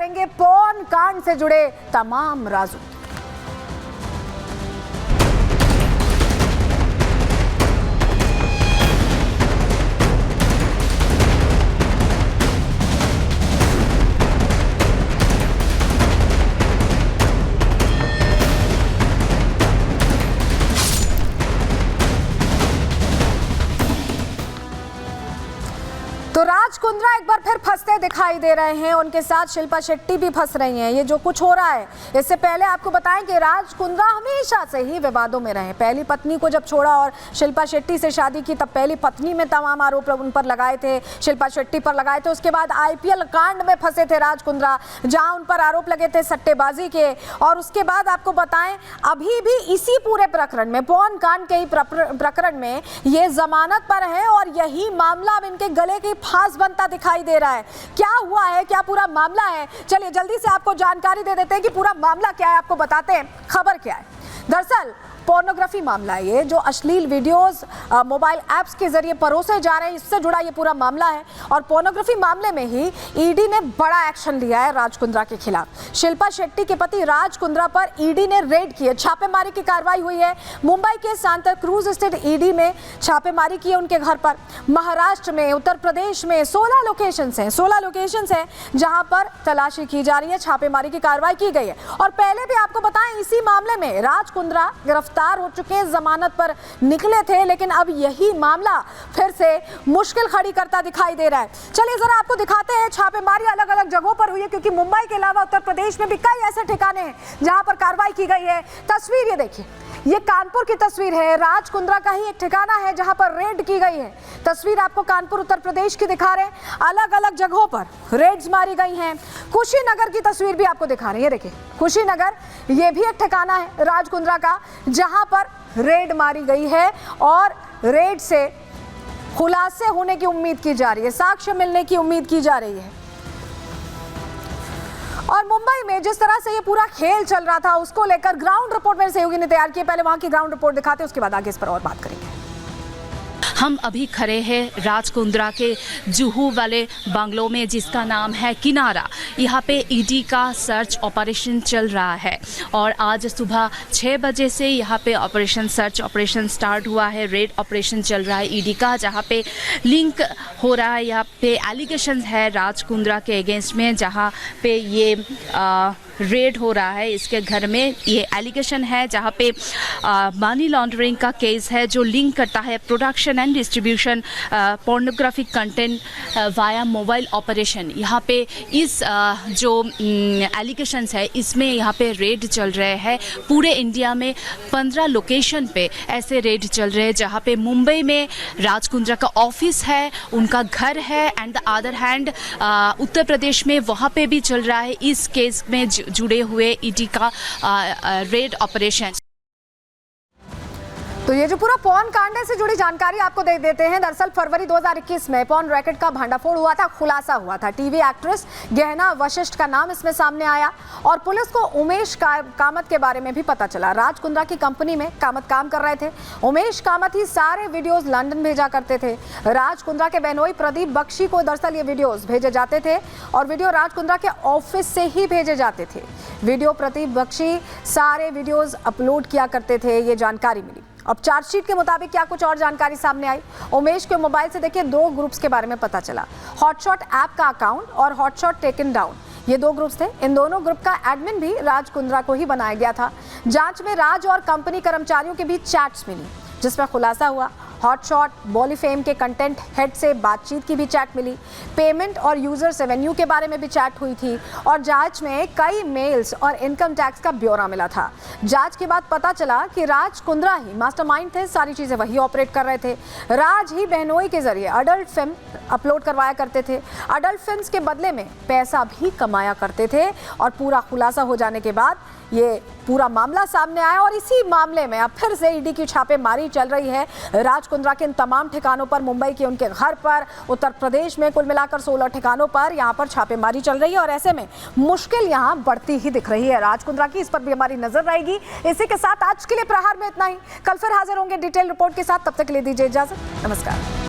करेंगे पॉर्न कांड से जुड़े तमाम राजों। तो राज कुंद्रा एक बार फिर फंसते दिखाई दे रहे हैं, उनके साथ शिल्पा शेट्टी भी फंस रही हैं। ये जो कुछ हो रहा है, इससे पहले आपको बताएं कि राज कुंद्रा हमेशा से ही विवादों में रहे। पहली पत्नी को जब छोड़ा और शिल्पा शेट्टी से शादी की, तब पहली पत्नी में तमाम आरोप उन पर लगाए थे, शिल्पा शेट्टी पर लगाए थे। उसके बाद IPL कांड में फंसे थे राज कुंद्रा, जहां उन पर आरोप लगे थे सट्टेबाजी के। और उसके बाद आपको बताएं, अभी भी इसी पूरे प्रकरण में, पॉर्न कांड के ही प्रकरण में ये जमानत पर है और यही मामला अब इनके गले की फांस बनता दिखाई दे रहा है। क्या हुआ है, क्या पूरा मामला है, चलिए जल्दी से आपको जानकारी दे देते हैं कि पूरा मामला क्या है। आपको बताते हैं खबर क्या है। दरअसल पोर्नोग्राफी मामला है ये, जो अश्लील वीडियोस मोबाइल ऐप्स के जरिए परोसे जा रहे हैं, इससे जुड़ा ये पूरा मामला है। और पोर्नोग्राफी मामले में ही ईडी ने बड़ा एक्शन लिया है राज कुंद्रा के खिलाफ। शिल्पा शेट्टी के पति राज कुंद्रा पर ईडी ने रेड की है, छापेमारी की कार्रवाई हुई है। मुंबई के सांता क्रूज स्थित ईडी में छापेमारी की है उनके घर पर। महाराष्ट्र में, उत्तर प्रदेश में 16 लोकेशंस हैं जहां पर तलाशी की जा रही है, छापेमारी की कार्रवाई की गई है। और पहले भी आपको बताएं, इसी मामले में राज कुंद्रा गिरफ्तार हो चुके हैं, जमानत पर निकले थे, लेकिन अब यही मामला फिर से मुश्किल खड़ी करता दिखाई दे रहा है। चलिए जरा आपको दिखाते हैं। छापेमारी अलग अलग जगहों पर हुई है, क्योंकि मुंबई के अलावा उत्तर प्रदेश में भी कई ऐसे ठिकाने हैं जहां पर कार्रवाई की गई है। तस्वीर ये देखिए, ये कानपुर की तस्वीर है। राज कुंद्रा का ही एक ठिकाना है जहां पर रेड की गई है। तस्वीर आपको कानपुर उत्तर प्रदेश की दिखा रहे हैं। अलग अलग जगहों पर रेड्स मारी गई हैं। कुशीनगर की तस्वीर भी आपको दिखा रहे हैं, ये देखिए कुशीनगर, ये भी एक ठिकाना है राज कुंद्रा का, जहां पर रेड मारी गई है और रेड से खुलासे होने की उम्मीद की जा रही है, साक्ष्य मिलने की उम्मीद की जा रही है। और मुंबई में जिस तरह से ये पूरा खेल चल रहा था, उसको लेकर ग्राउंड रिपोर्ट मेरे सहयोगी ने तैयार की है। पहले वहां की ग्राउंड रिपोर्ट दिखाते हैं, उसके बाद आगे इस पर और बात करेंगे। हम अभी खड़े हैं राज कुंद्रा के जुहू वाले बंगलों में, जिसका नाम है किनारा। यहाँ पे ईडी का सर्च ऑपरेशन चल रहा है और आज सुबह 6 बजे से यहाँ पे सर्च ऑपरेशन स्टार्ट हुआ है। रेड ऑपरेशन चल रहा है ईडी का, जहाँ पे लिंक हो रहा है, यहाँ पे एलिगेशन है राज कुंद्रा के अगेंस्ट में, जहाँ पे ये रेड हो रहा है इसके घर में। ये एलिगेशन है जहाँ पे मनी लॉन्ड्रिंग का केस है, जो लिंक करता है production and distribution pornographic content via mobile operation. यहाँ पे इस जो एलिगेशंस है, इसमें यहाँ पे रेड चल रहे हैं। पूरे इंडिया में 15 लोकेशन पे ऐसे रेड चल रहे हैं, जहाँ पे मुंबई में राज कुंद्रा का ऑफिस है, उनका घर है, and the other hand Uttar Pradesh में वहाँ पे भी चल रहा है इस केस में जुड़े हुए ईडी का रेड ऑपरेशन। तो ये जो पूरा पॉर्न कांड से जुड़ी जानकारी आपको दे देते हैं। दरअसल फरवरी 2021 में पॉर्न रैकेट का भंडाफोड़ हुआ था, खुलासा हुआ था। टीवी एक्ट्रेस गहना वशिष्ठ का नाम इसमें सामने आया और पुलिस को उमेश कामत के बारे में भी पता चला। राज कुंद्रा की कंपनी में कामत काम कर रहे थे। उमेश कामत ही सारे वीडियोज लंदन भेजा करते थे। राज कुंद्रा के बहनोई प्रदीप बख्शी को दरअसल ये वीडियोज भेजे जाते थे और वीडियो राज कुंद्रा के ऑफिस से ही भेजे जाते थे। वीडियो प्रदीप बख्शी सारे वीडियोज अपलोड किया करते थे, ये जानकारी मिली। अब चार्जशीट के मुताबिक क्या कुछ और जानकारी सामने आई। उमेश के मोबाइल से देखिए 2 ग्रुप्स के बारे में पता चला। हॉटशॉट ऐप का अकाउंट और हॉटशॉट टेकन डाउन, ये 2 ग्रुप्स थे। इन दोनों ग्रुप का एडमिन भी राज कुंद्रा को ही बनाया गया था। जांच में राज और कंपनी कर्मचारियों के बीच चैट्स मिली, जिसमें खुलासा हुआ हॉटशॉट बॉलीफेम के कंटेंट हेड से बातचीत की भी चैट मिली। पेमेंट और यूजर्स रेवेन्यू के बारे में भी चैट हुई थी और जांच में कई मेल्स और इनकम टैक्स का ब्यौरा मिला था। जांच के बाद पता चला कि राज कुंद्रा ही मास्टरमाइंड थे, सारी चीजें वही ऑपरेट कर रहे थे। राज ही बहनोई के जरिए अडल्ट फिल्म अपलोड करवाया करते थे, अडल्ट फिल्म्स के बदले में पैसा भी कमाया करते थे। और पूरा खुलासा हो जाने के बाद ये पूरा मामला सामने आया और इसी मामले में अब फिर से ईडी की छापेमारी चल रही है। राज कुंद्रा के इन तमाम ठिकानों पर, मुंबई के उनके घर पर, उत्तर प्रदेश में कुल मिलाकर 16 ठिकानों पर यहाँ पर छापेमारी चल रही है और ऐसे में मुश्किल यहाँ बढ़ती ही दिख रही है राज कुंद्रा की। इस पर भी हमारी नजर रहेगी। इसी के साथ आज के लिए प्रहार में इतना ही। कल फिर हाजिर होंगे डिटेल रिपोर्ट के साथ, तब तक के लिए दीजिए इजाजत। नमस्कार।